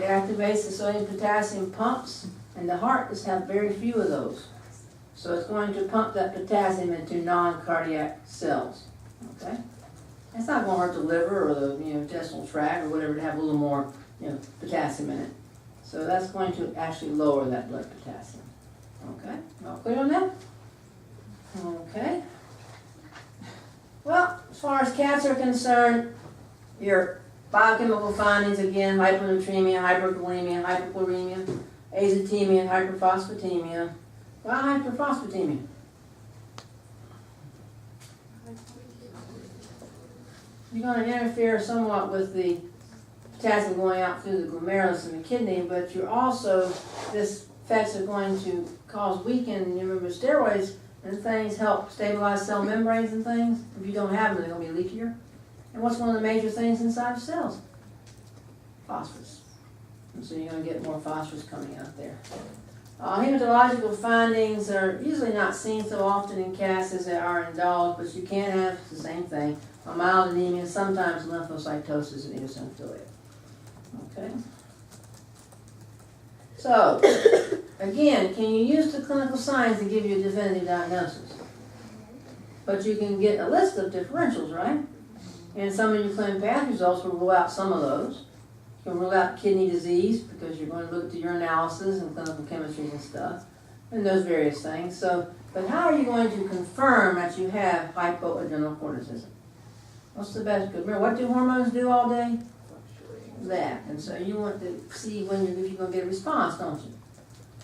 activates the sodium-potassium pumps, and the heart just have very few of those. So it's going to pump that potassium into non-cardiac cells. Okay? It's not going to hurt the liver or the intestinal tract or whatever to have a little more potassium in it. So that's going to actually lower that blood potassium. Okay? All clear on that? Okay. Well, as far as cats are concerned, your biochemical findings again: hyponatremia, hyperkalemia, hypochloremia, azotemia, hyperphosphatemia. Why hyperphosphatemia? You're going to interfere somewhat with the potassium going out through the glomerulus in the kidney, but you're also, this effects are going to cause weakening. You remember steroids and things help stabilize cell membranes and things. If you don't have them, they're going to be leakier. And what's one of the major things inside of cells? Phosphorus. And so you're going to get more phosphorus coming out there. Hematological findings are usually not seen so often in cats as they are in dogs, but you can have the same thing. A mild anemia, sometimes lymphocytosis and eosinophilia. Okay? So, again, can you use the clinical signs to give you a definitive diagnosis? But you can get a list of differentials, right? And some of your clinical path results will rule out some of those. You can rule out kidney disease because you're going to look at the urinalysis and clinical chemistry and stuff, and those various things. So, but how are you going to confirm that you have hypoadrenocorticism? What's the best? Remember, what do hormones do all day? That. And so you want to see if you're going to get a response, don't you?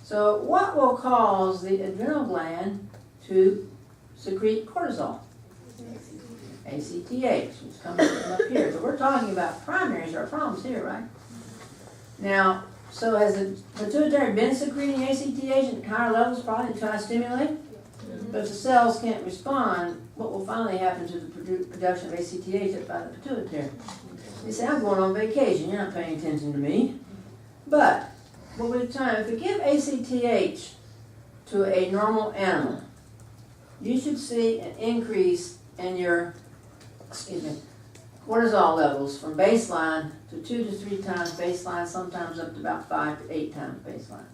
So what will cause the adrenal gland to secrete cortisol? ACTH, which comes from up here. So we're talking about primaries, our problems here, right? Now, so has the pituitary been secreting ACTH at higher levels probably to try to stimulate? But if the cells can't respond, what will finally happen to the production of ACTH by the pituitary? You say, I'm going on vacation, you're not paying attention to me. But what we're trying, if we give ACTH to a normal animal, you should see an increase in your cortisol levels from baseline to 2 to 3 times baseline, sometimes up to about 5 to 8 times baseline.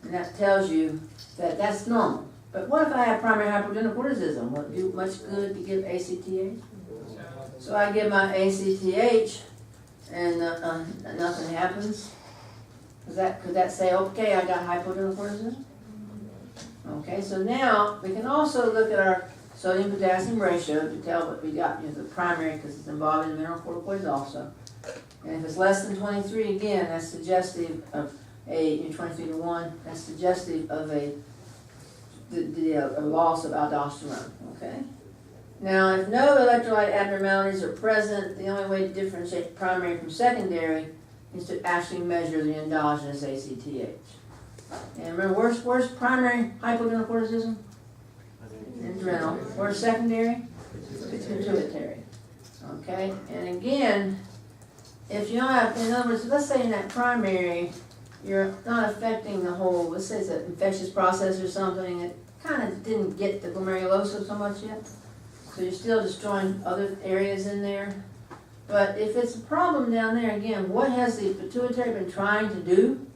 And that tells you that that's normal. But what if I have primary hypoadrenocorticism? Will it do much good to give ACTH? So I give my ACTH and nothing happens. Could that say, okay, I got hypoadrenocorticism? Okay, so now we can also look at our sodium-potassium ratio to tell what we got, the primary, because it's involved in mineralocorticoids also. And if it's less than 23, again, that's suggestive of a 23 to 1. That's suggestive of a loss of aldosterone. Okay. Now, if no electrolyte abnormalities are present, the only way to differentiate primary from secondary is to actually measure the endogenous ACTH. And remember, where's primary hypoadrenocorticism? Adrenal. Where's secondary? Pituitary. Okay? And again, if you don't have, in other words, let's say in that primary, you're not affecting the whole, let's say it's an infectious process or something, it kind of didn't get the glomerulosa so much yet. So you're still destroying other areas in there. But if it's a problem down there, again, what has the pituitary been trying to do?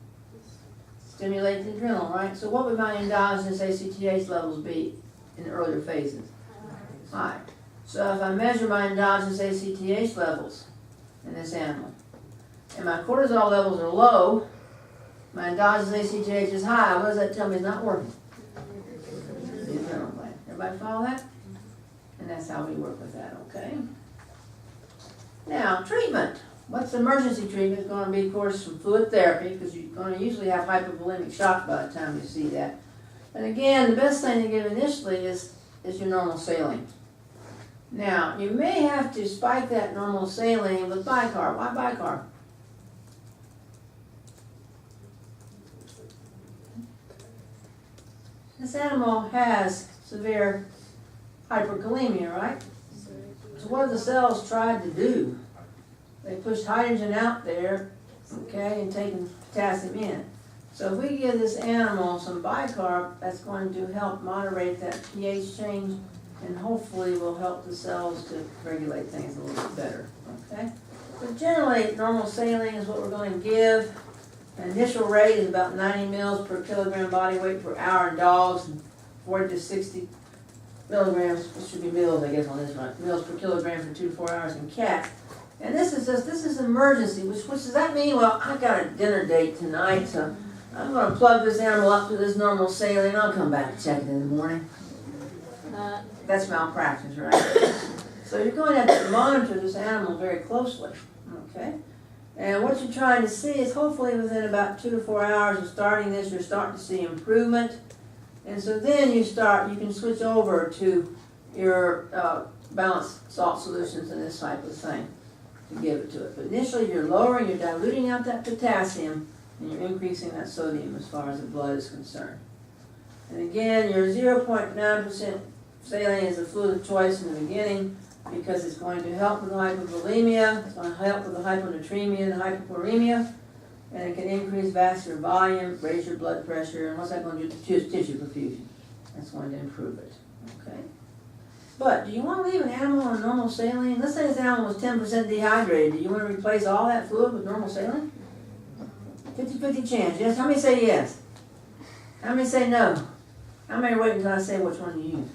Stimulate the adrenal, right? So what would my endogenous ACTH levels be in the earlier phases? High. So if I measure my endogenous ACTH levels in this animal, and my cortisol levels are low, my endogenous ACTH is high, what does that tell me? It's not working. The adrenal gland. Everybody follow that? And that's how we work with that, okay? Now, treatment. What's emergency treatment? It's going to be, of course, some fluid therapy, because you're going to usually have hypovolemic shock by the time you see that. And again, the best thing to give initially is your normal saline. Now, you may have to spike that normal saline with bicarb. Why bicarb? This animal has severe hyperkalemia, right? So what have the cells tried to do? They pushed hydrogen out there, okay, and taken potassium in. So if we give this animal some bicarb, that's going to help moderate that pH change and hopefully will help the cells to regulate things a little bit better, okay? But generally, normal saline is what we're going to give. The initial rate is about 90 mils per kilogram body weight per hour in dogs, and 40 to 60 milligrams, it should be mils, I guess, on this one, mils per kilogram for 2 to 4 hours in cats. And this is emergency, which does that mean? Well, I've got a dinner date tonight, so I'm going to plug this animal up to this normal saline. I'll come back and check it in the morning. That's malpractice, right? So you're going to have to monitor this animal very closely, okay? And what you're trying to see is hopefully within about 2 to 4 hours of starting this, you're starting to see improvement. And so then you can switch over to your balanced salt solutions and this type of thing to give it to it. But initially you're diluting out that potassium, and you're increasing that sodium as far as the blood is concerned. And again, your 0.9% saline is the fluid of choice in the beginning because it's going to help with the hypovolemia, it's going to help with the hyponatremia and the hypochloremia, and it can increase vascular volume, raise your blood pressure, and what's that going to do to tissue perfusion? That's going to improve it, okay? But do you want to leave an animal on normal saline? Let's say this animal was 10% dehydrated. Do you want to replace all that fluid with normal saline? 50-50 chance. Yes? How many say yes? How many say no? How many wait until I say which one to use?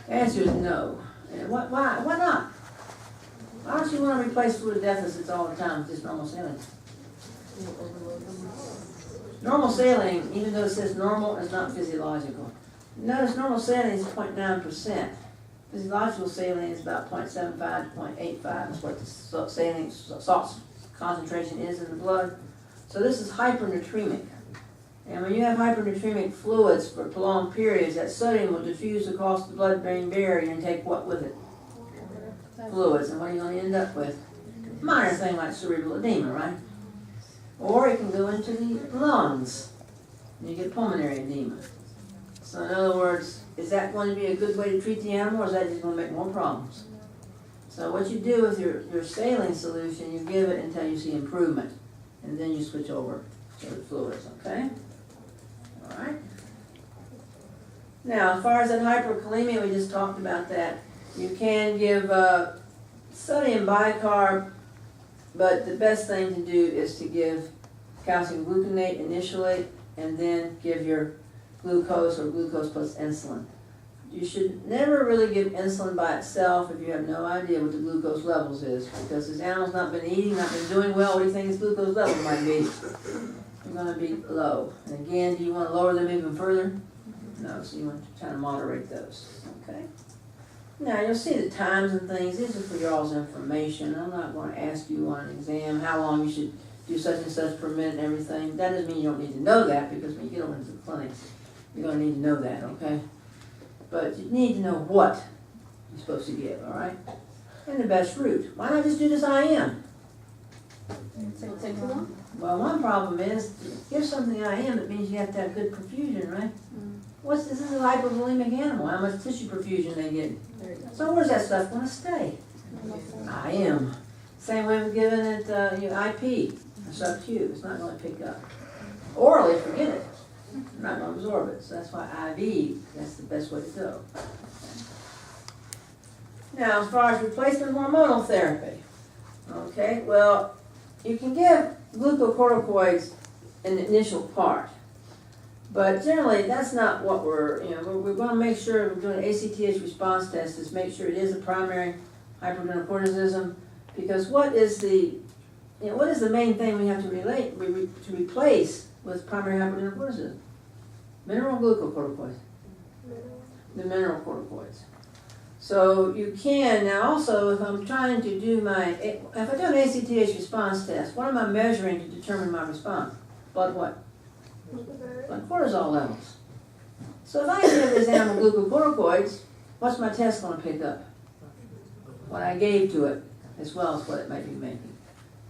The answer is no. And why not? Why don't you want to replace fluid deficits all the time with just normal saline? Normal saline, even though it says normal, is not physiological. Notice normal saline is 0.9%. Physiological saline is about 0.75 to 0.85. That's what the saline salt concentration is in the blood. So this is hypernatremic. And when you have hypernatremic fluids for prolonged periods, that sodium will diffuse across the blood-brain barrier and take what with it? Fluids. And what are you going to end up with? Minor thing like cerebral edema, right? Or it can go into the lungs, and you get pulmonary edema. So in other words, is that going to be a good way to treat the animal, or is that just going to make more problems? So what you do with your saline solution, you give it until you see improvement, and then you switch over to the fluids, okay? All right. Now, as far as that hyperkalemia, we just talked about that. You can give sodium bicarb, but the best thing to do is to give calcium gluconate initially, and then give your glucose or glucose plus insulin. You should never really give insulin by itself if you have no idea what the glucose levels is, because this animal's not been eating, not been doing well. What do you think his glucose level might be? They're going to be low. And again, do you want to lower them even further? No, so you want to try to moderate those. Okay. Now you'll see the times and things. These are for y'all's information. I'm not going to ask you on an exam how long you should do such and such per minute and everything. That doesn't mean you don't need to know that, because when you get over into the clinic, you're going to need to know that, okay? But you need to know what you're supposed to give, all right? And the best route. Why not just do this IM? It'll take too long? Well, one problem is, to give something IM, it means you have to have good perfusion, right? This is a hypovolemic animal. How much tissue perfusion they get? There you go. So where's that stuff going to stay? IM. Same way with giving it IP, or sub-Q. It's not going to pick up. Orally, forget it. You're not going to absorb it. So that's why IV, that's the best way to go. Now, as far as replacement hormonal therapy, okay, well, you can give glucocorticoids in the initial part. But generally, that's not what we're going to make sure we're doing an ACTH response test is make sure it is a primary hypoadrenocorticism, because what is the main thing we have to replace with primary hypoadrenocorticism? Mineral glucocorticoids. The mineral corticoids. So you can, now also if I'm trying to do if I do an ACTH response test, what am I measuring to determine my response? Blood what? Blood cortisol levels. So if I give this animal glucocorticoids, what's my test going to pick up? What I gave to it, as well as what it might be making.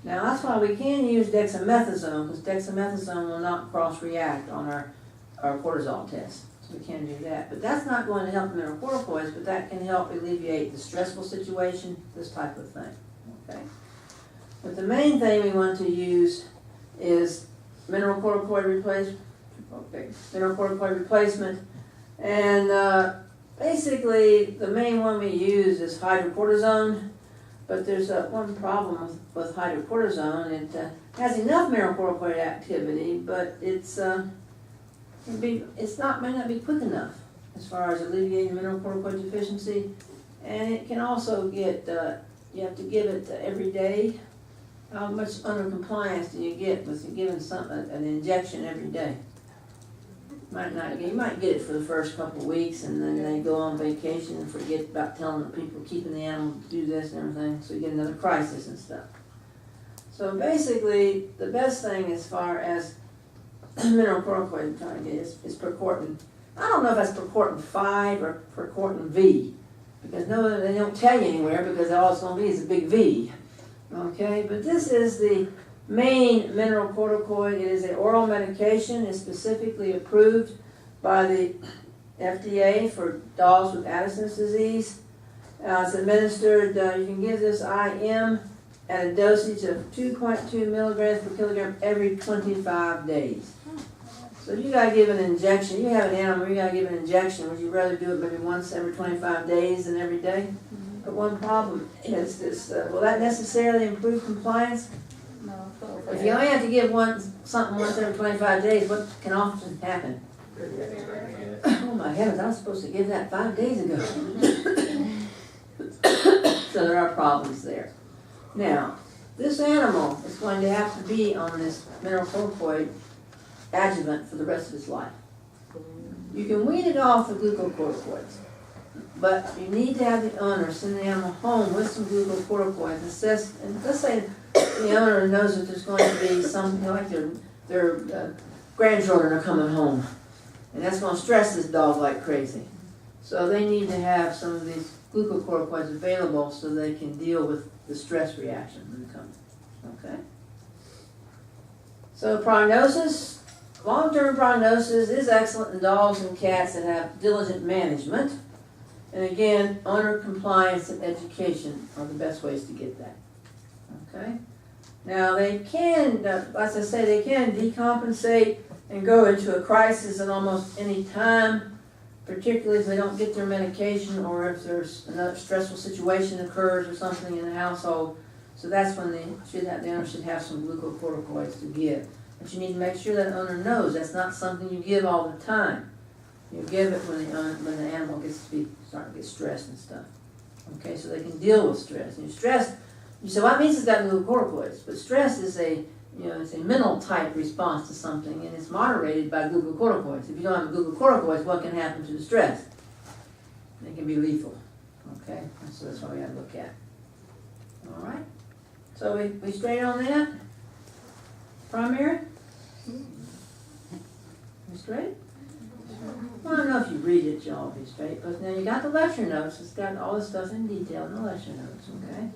Now that's why we can use dexamethasone, because dexamethasone will not cross-react on our cortisol test. So we can do that. But that's not going to help the mineralocorticoids, but that can help alleviate the stressful situation, this type of thing. Okay? But the main thing we want to use is mineralocorticoid replacement. And basically, the main one we use is hydrocortisone. But there's one problem with hydrocortisone. It has enough mineralocorticoid activity, but may not be quick enough as far as alleviating mineralocorticoid deficiency. And it can also get, you have to give it every day. How much under compliance do you get with giving an injection every day? You might get it for the first couple of weeks, and then they go on vacation and forget about telling the people keeping the animal to do this and everything, so you get another crisis and stuff. So basically, the best thing as far as mineralocorticoid I'm trying to get is Percortin. I don't know if that's Percortin 5 or Percortin V, because no, they don't tell you anywhere, because all it's going to be is a big V. Okay, but this is the main mineralocorticoid. It is an oral medication. It's specifically approved by the FDA for dogs with Addison's disease. It's administered, you can give this IM at a dosage of 2.2 milligrams per kilogram every 25 days. So if you got to give an injection, you have an animal, you got to give an injection, would you rather do it maybe once every 25 days than every day? But one problem is this, will that necessarily improve compliance? No. If you only have to give something once every 25 days, what can often happen? Oh my heavens, I was supposed to give that 5 days ago. So there are problems there. Now, this animal is going to have to be on this mineralocorticoid adjuvant for the rest of its life. You can wean it off the glucocorticoids, but you need to have the owner send the animal home with some glucocorticoids. And let's say the owner knows that there's going to be something like their grandchildren are coming home, and that's going to stress this dog like crazy. So they need to have some of these glucocorticoids available so they can deal with the stress reaction when it comes. Okay? So prognosis, long-term prognosis is excellent in dogs and cats that have diligent management. And again, owner compliance and education are the best ways to get that. Okay? Now they can, as I say, they can decompensate and go into a crisis at almost any time, particularly if they don't get their medication or if there's another stressful situation occurs or something in the household. So that's when the owner should have some glucocorticoids to give. But you need to make sure that owner knows that's not something you give all the time. You give it when the animal gets to start to get stressed and stuff. Okay, so they can deal with stress. And stress, you say, well, that means it's got glucocorticoids. But stress is it's a mental type response to something, and it's moderated by glucocorticoids. If you don't have glucocorticoids, what can happen to the stress? They can be lethal. Okay, so that's what we got to look at. All right. So we straight on that. Primary. We straight. Well, I don't know if you read it, y'all be straight, but now you got the lecture notes. It's got all this stuff in detail in the lecture notes. Okay.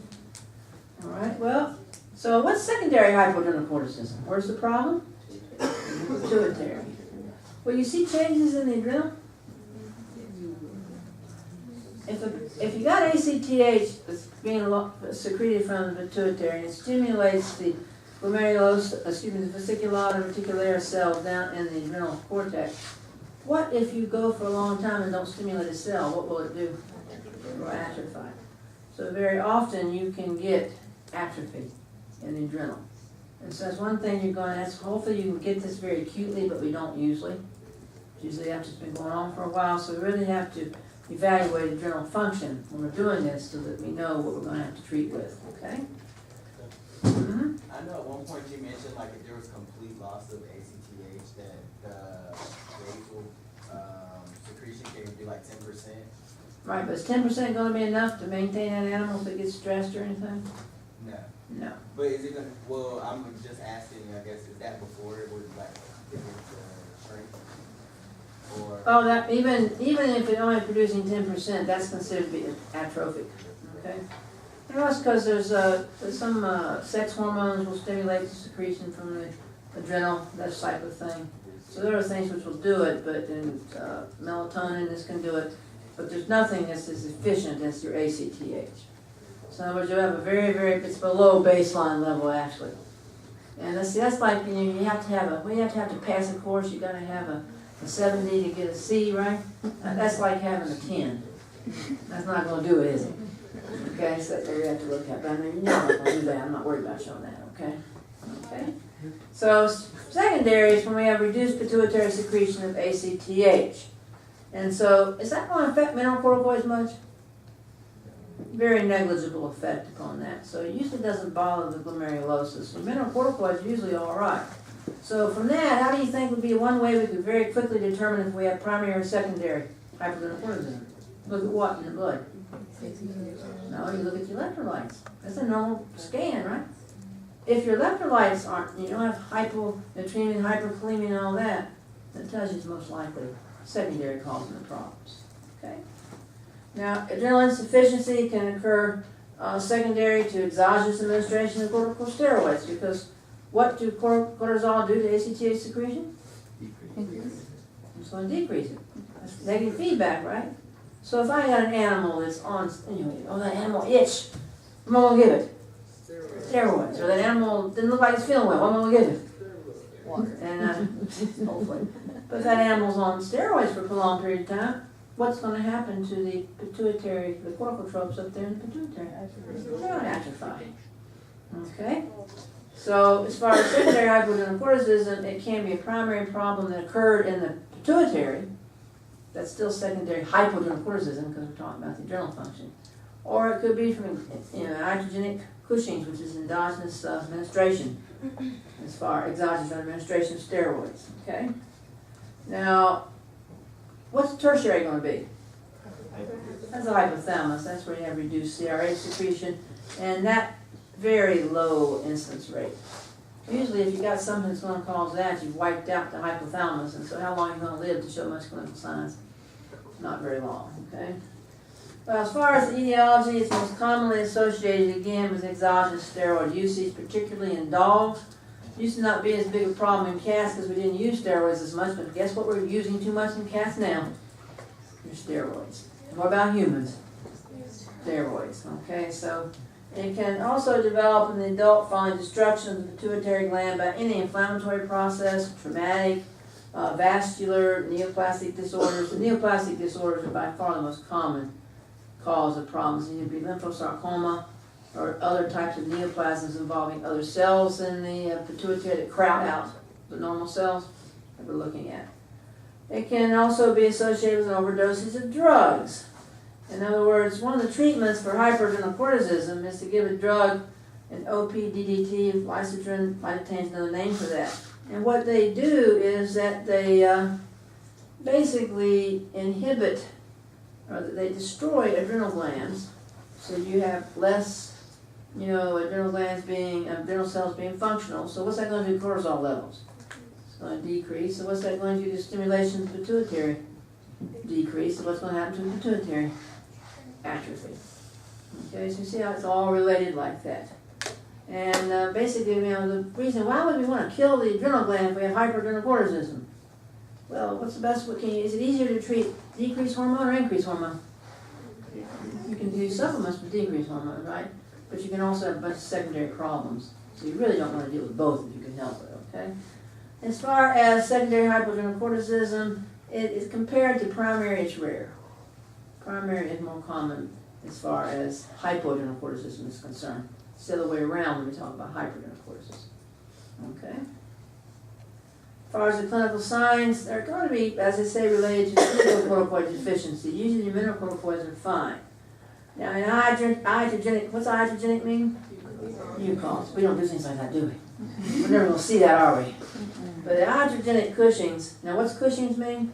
All right. Well. So what's secondary hypoadrenocorticism? Where's the problem? Pituitary. Well, you see changes in the adrenal? If you got ACTH that's being secreted from the pituitary, and it stimulates the the fasciculata reticulare cells down in the adrenal cortex, what if you go for a long time and don't stimulate a cell? What will it do? It will atrophy. So very often you can get atrophy in the adrenal. And so that's one thing you're going to ask. Hopefully you can get this very acutely, but we don't usually. Usually after it's been going on for a while, so we really have to evaluate adrenal function when we're doing this so that we know what we're going to have to treat with, okay? Mm-hmm. I know at one point you mentioned like if there was complete loss of ACTH that the basal secretion can be like 10%. Right, but is 10% going to be enough to maintain that animal if it gets stressed or anything? No. No. But is it going to, well, I'm just asking, I guess, is that before it would like begin to shrink? Or? Oh, that even if it's only producing 10%, that's considered to be atrophic, okay? And that's because there's some sex hormones will stimulate the secretion from the adrenal, that type of thing. So there are things which will do it, but in melatonin, this can do it. But there's nothing that's as efficient as your ACTH. So in other words, you have a very, it's below baseline level actually. And that's like, you have to pass a course, you got to have a 70 to get a C, right? That's like having a 10. That's not going to do it, is it? Okay, so that's what we have to look at, but I mean, you know I'm not gonna do that, I'm not worried about showing that, okay? Okay? So secondary is when we have reduced pituitary secretion of ACTH. And so, is that going to affect mineralocorticoids much? Very negligible effect upon that. So it usually doesn't bother the glomerulosis. So mineralocorticoids are usually all right. So from that, how do you think would be one way we could very quickly determine if we have primary or secondary hypoadrenocorticism? Look at what in the blood? No, you look at your electrolytes. That's a normal scan, right? If your electrolytes aren't, you don't have hyponatremia, hyperkalemia, and all that, that tells you it's most likely secondary causing the problems. Okay. Now, adrenal insufficiency can occur secondary to exogenous administration of corticosteroids, because what do cortisol do to ACTH secretion? Increase. It's going to decrease it. That's negative feedback, right? So if I got an animal that's on, anyway, oh, that animal itch, what am I going to give it? Steroids. Or that animal didn't look like it's feeling well, what am I going to give it? Water. And hopefully. But if that animal's on steroids for a prolonged period of time, what's going to happen to the pituitary, the corticotropes up there in the pituitary? They're going to atrophy. Okay? So as far as secondary hypoadrenocorticism, it can be a primary problem that occurred in the pituitary. That's still secondary hypoadrenocorticism because we're talking about the adrenal function. Or it could be from iatrogenic Cushing's, which is endogenous administration, as far as exogenous administration of steroids. Okay? Now, what's tertiary going to be? That's the hypothalamus. That's where you have reduced CRH secretion, and that very low incidence rate. Usually, if you got something that's going to cause that, you've wiped out the hypothalamus, and so how long are you going to live to show much clinical signs? Not very long. Okay. Well, as far as the etiology, it's most commonly associated again with exogenous steroid usage, particularly in dogs. Used to not be as big a problem in cats because we didn't use steroids as much, but guess what we're using too much in cats now? They're steroids. What about humans? Steroids. Okay, so it can also develop in the adult following destruction of the pituitary gland by any inflammatory process, traumatic, vascular, neoplastic disorders. The neoplastic disorders are by far the most common cause of problems. It can be lymphosarcoma or other types of neoplasms involving other cells in the pituitary that crowd out the normal cells that we're looking at. It can also be associated with overdoses of drugs. In other words, one of the treatments for hypoadrenocorticism is to give a drug, an OPDDT, lysotrin, lidocaine is another name for that. And what they do is that they basically inhibit, or they destroy adrenal glands, so you have less, adrenal cells being functional. So what's that going to do to cortisol levels? It's going to decrease. So what's that going to do to stimulation of the pituitary? Decrease. So what's going to happen to the pituitary? Atrophy. Okay, so you see how it's all related like that. And basically, the reason, why would we want to kill the adrenal gland if we have hypoadrenocorticism? Well, what's the best way? Is it easier to treat decreased hormone or increased hormone? You can do supplements with decreased hormone, right? But you can also have a bunch of secondary problems. So you really don't want to deal with both if you can help it, okay? As far as secondary hypoadrenocorticism, it is compared to primary, it's rare. Primary is more common as far as hypoadrenocorticism is concerned. It's the other way around when we talk about hypoadrenocorticism. Okay? As far as the clinical signs, they're going to be, as I say, related to glucocorticoid deficiency. Usually your mineralocorticoids are fine. Now, in iatrogenic, what's iatrogenic mean? Eucons. We don't do things like that, do we? We're never going to see that, are we? But the iatrogenic Cushing's, now what's Cushing's mean?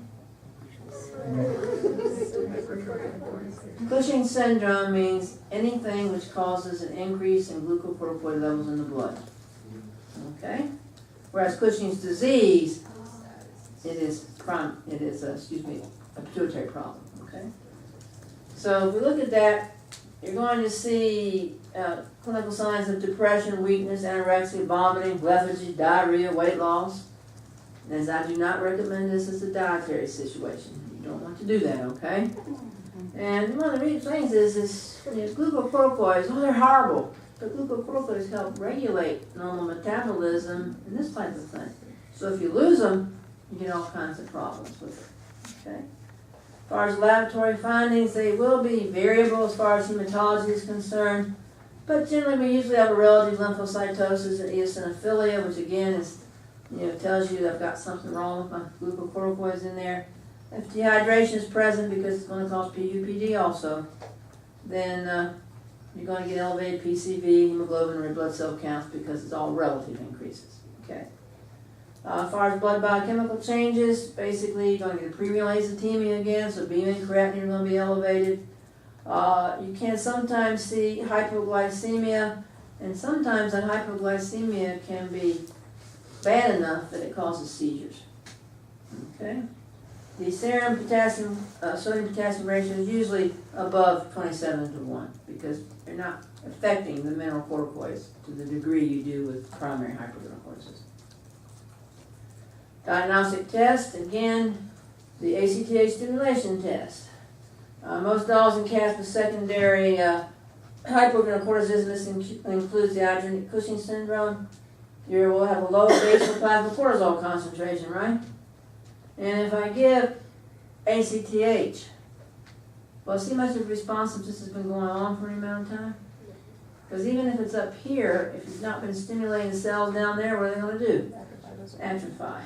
Cushing's syndrome means anything which causes an increase in glucocorticoid levels in the blood. Okay? Whereas Cushing's disease, it is a pituitary problem. Okay? So if we look at that, you're going to see clinical signs of depression, weakness, anorexia, vomiting, lethargy, diarrhea, weight loss. And as I do not recommend this as a dietary situation. You don't want to do that, okay? And one of the things is glucocorticoids, they're horrible. But glucocorticoids help regulate normal metabolism and this type of thing. So if you lose them, you get all kinds of problems with it. Okay? As far as laboratory findings, they will be variable as far as hematology is concerned, but generally we usually have a relative lymphocytosis and eosinophilia, which again is, tells you that I've got something wrong with my glucocorticoids in there. If dehydration is present because it's going to cause PUPD also, then you're going to get elevated PCV, hemoglobin, red blood cell counts because it's all relative increases. Okay. As far as blood biochemical changes, basically you're going to get a prerenal azotemia again, so BUN creatinine are going to be elevated. You can sometimes see hypoglycemia, and sometimes that hypoglycemia can be bad enough that it causes seizures. Okay. The serum potassium, sodium potassium ratio is usually above 27:1 because they're not affecting the mineralocorticoids to the degree you do with primary hypoadrenocorticism. Diagnostic test, again, the ACTH stimulation test. Most dolls and cats with secondary hypoadrenocorticism, this includes the Cushing syndrome. You will have a low basal plasma cortisol concentration, right? And if I give ACTH, well, see much of responsive this has been going on for any amount of time? Because even if it's up here, if you've not been stimulating the cells down there, what are they going to do? Atrophy.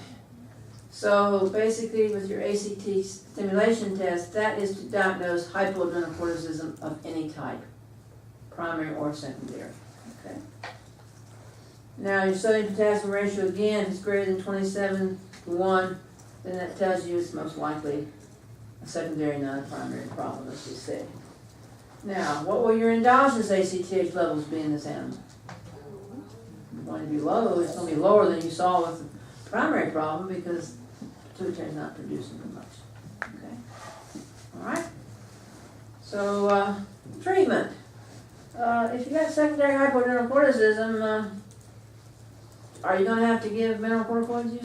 So basically with your ACT stimulation test, that is to diagnose hypoadrenocorticism of any type, primary or secondary. Okay. Now your sodium potassium ratio again is greater than 27:1, then that tells you it's most likely a secondary, not a primary problem, as we said. Now, what will your endogenous ACTH levels be in this animal? It's going to be low. It's going to be lower than you saw with the primary problem because the pituitary is not producing as much. Okay. All right. So treatment. If you got secondary hypoadrenocorticism, are you going to have to give mineralocorticoids?